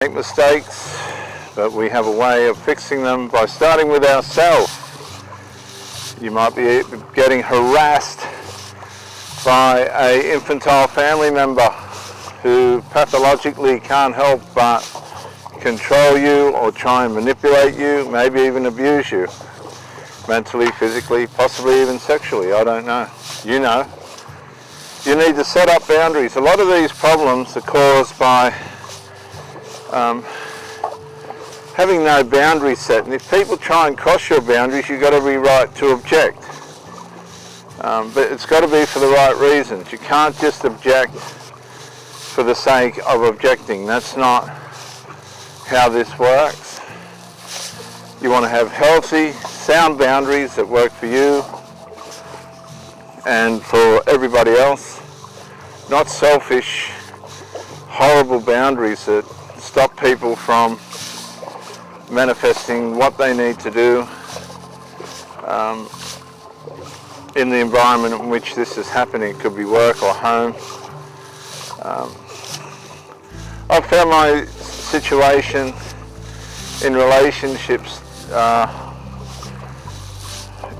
make mistakes, but we have a way of fixing them by starting with ourselves. You might be getting harassed by an infantile family member who pathologically can't help but control you or try and manipulate you, maybe even abuse you, mentally, physically, possibly even sexually, I don't know. You know. You need to set up boundaries. A lot of these problems are caused by having no boundaries set, and if people try and cross your boundaries, you've got every right to object. But it's got to be for the right reasons. You can't just object for the sake of objecting. That's not how this works. You want to have healthy, sound boundaries that work for you and for everybody else. Not selfish, horrible boundaries that stop people from manifesting what they need to do in the environment in which this is happening. It could be work or home. I've found my situation in relationships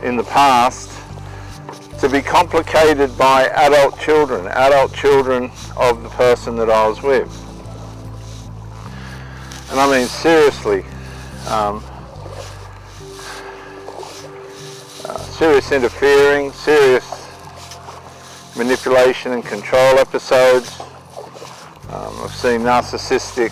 in the past to be complicated by adult children of the person that I was with. And I mean seriously, serious interfering, serious manipulation and control episodes. I've seen narcissistic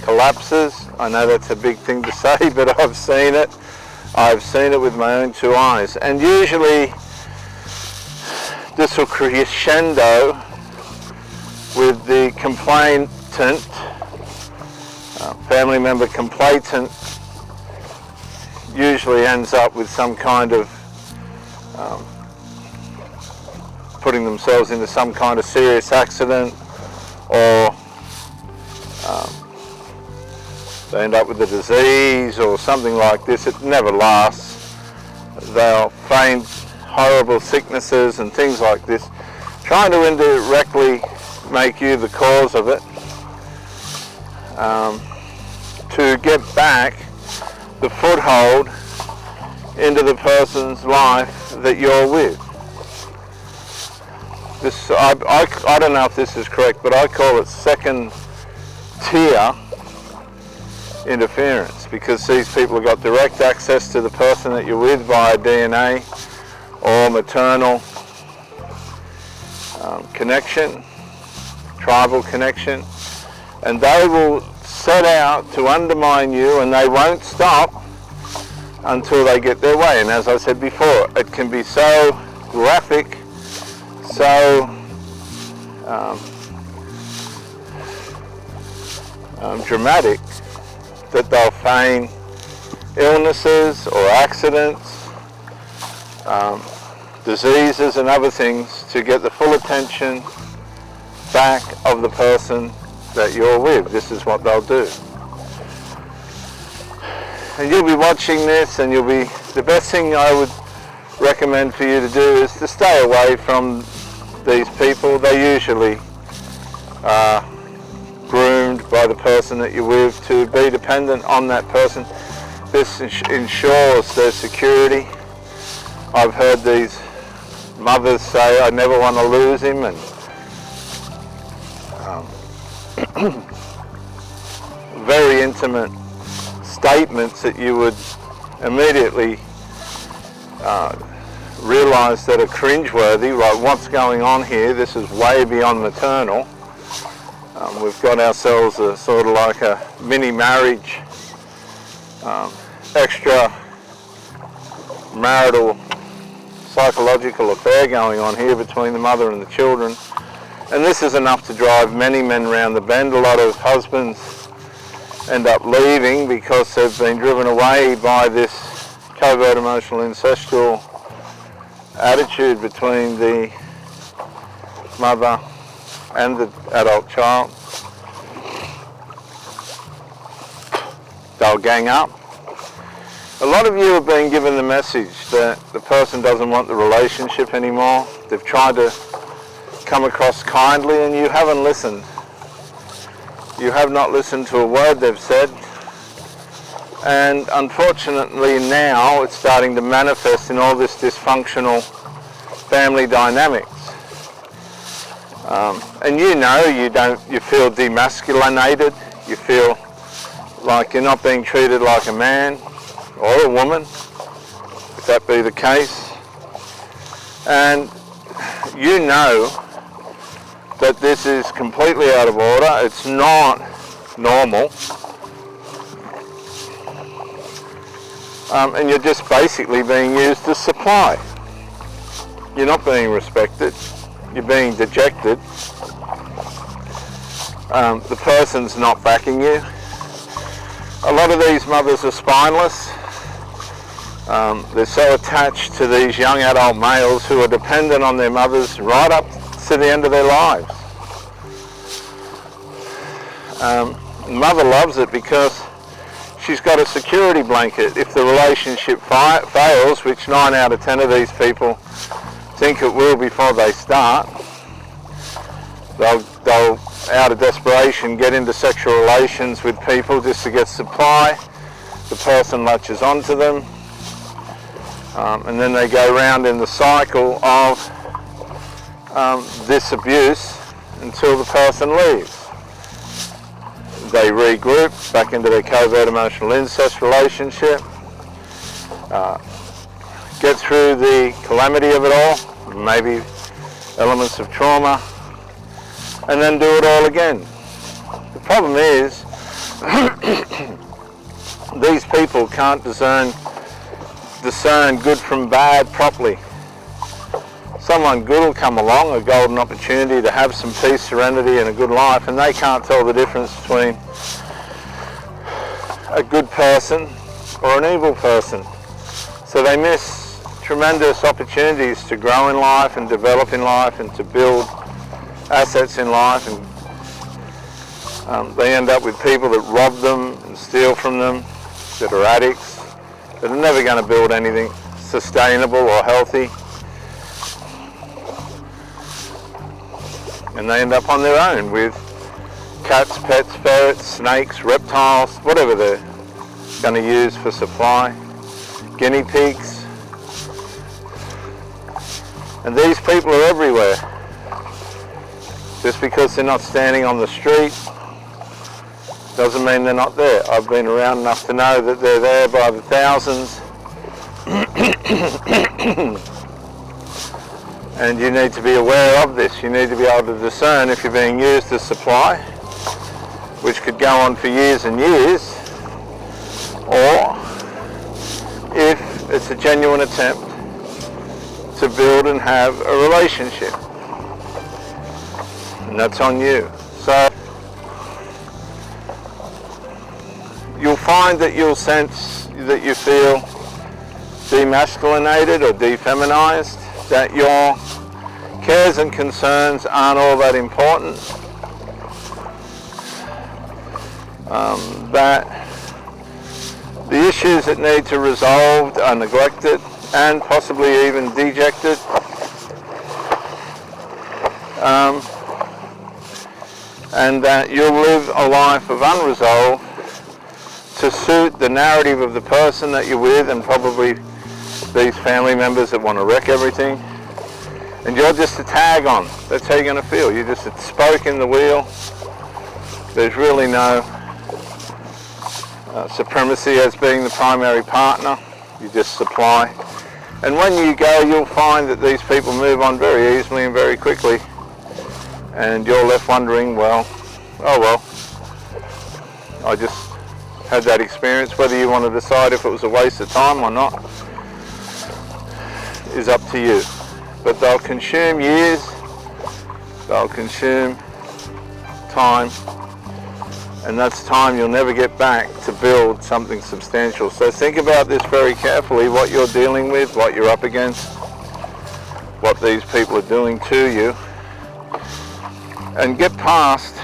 collapses. I know that's a big thing to say, but I've seen it. I've seen it with my own two eyes. And usually this will crescendo with the complainant, family member complainant, usually ends up with some kind of putting themselves into some kind of serious accident, or they end up with a disease or something like this. It never lasts. They'll feign horrible sicknesses and things like this, trying to indirectly make you the cause of it, to get back the foothold into the person's life that you're with. This, I don't know if this is correct, but I call it second tier interference, because these people have got direct access to the person that you're with via DNA or maternal connection, tribal connection, and they will set out to undermine you, and they won't stop until they get their way. And as I said before, it can be so graphic, so dramatic, that they'll feign illnesses or accidents, diseases and other things to get the full attention back of the person that you're with. This is what they'll do. And you'll be watching this, and the best thing I would recommend for you to do is to stay away from these people. They usually are groomed by the person that you're with to be dependent on that person. This ensures their security. I've heard these mothers say, I never want to lose him, and very intimate statements that you would immediately realise that are cringeworthy. Right, what's going on here? This is way beyond maternal. We've got ourselves a sort of like a mini marriage, extra marital psychological affair going on here between the mother and the children. And this is enough to drive many men round the bend. A lot of husbands end up leaving because they've been driven away by this covert emotional incestual attitude between the mother and the adult child. They'll gang up. A lot of you have been given the message that the person doesn't want the relationship anymore. They've tried to come across kindly, and you haven't listened. You have not listened to a word they've said. And unfortunately now it's starting to manifest in all this dysfunctional family dynamics. And you feel demasculinated, you feel like you're not being treated like a man or a woman, if that be the case. And you know that this is completely out of order, it's not normal. And you're just basically being used as supply. You're not being respected, you're being dejected. The person's not backing you. A lot of these mothers are spineless. They're so attached to these young adult males who are dependent on their mothers right up to the end of their lives. Mother loves it because she's got a security blanket. If the relationship fails, which 9 out of 10 of these people think it will before they start, they'll out of desperation get into sexual relations with people just to get supply. The person latches onto them, and then they go round in the cycle of this abuse until the person leaves. They regroup back into their covert emotional incest relationship, get through the calamity of it all, maybe elements of trauma, and then do it all again. The problem is these people can't discern good from bad properly. Someone good will come along, a golden opportunity to have some peace, serenity and a good life, and they can't tell the difference between a good person or an evil person. So they miss tremendous opportunities to grow in life and develop in life and to build assets in life, and they end up with people that rob them and steal from them, that are addicts, that are never going to build anything sustainable or healthy. And they end up on their own with cats, pets, ferrets, snakes, reptiles, whatever they're going to use for supply, guinea pigs. And these people are everywhere. Just because they're not standing on the street doesn't mean they're not there. I've been around enough to know that they're there by the thousands. And you need to be aware of this. You need to be able to discern if you're being used as supply, which could go on for years and years, or if it's a genuine attempt to build and have a relationship. And that's on you. So you'll find that you'll sense that you feel demasculinated or defeminized, that your cares and concerns aren't all that important, that the issues that need to be resolved are neglected and possibly even dejected. And that you'll live a life of unresolved to suit the narrative of the person that you're with, and probably these family members that want to wreck everything. And you're just a tag on. That's how you're going to feel. You're just a spoke in the wheel. There's really no supremacy as being the primary partner. You just supply. And when you go, you'll find that these people move on very easily and very quickly. And you're left wondering, well, oh well, I just had that experience. Whether you want to decide if it was a waste of time or not is up to you. But they'll consume years, they'll consume time, and that's time you'll never get back to build something substantial. So think about this very carefully, what you're dealing with, what you're up against, what these people are doing to you, and get past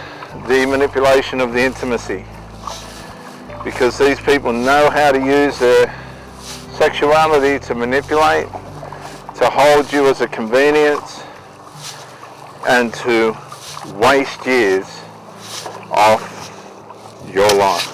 the manipulation of the intimacy, because these people know how to use their sexuality to manipulate, to hold you as a convenience, and to waste years off your life.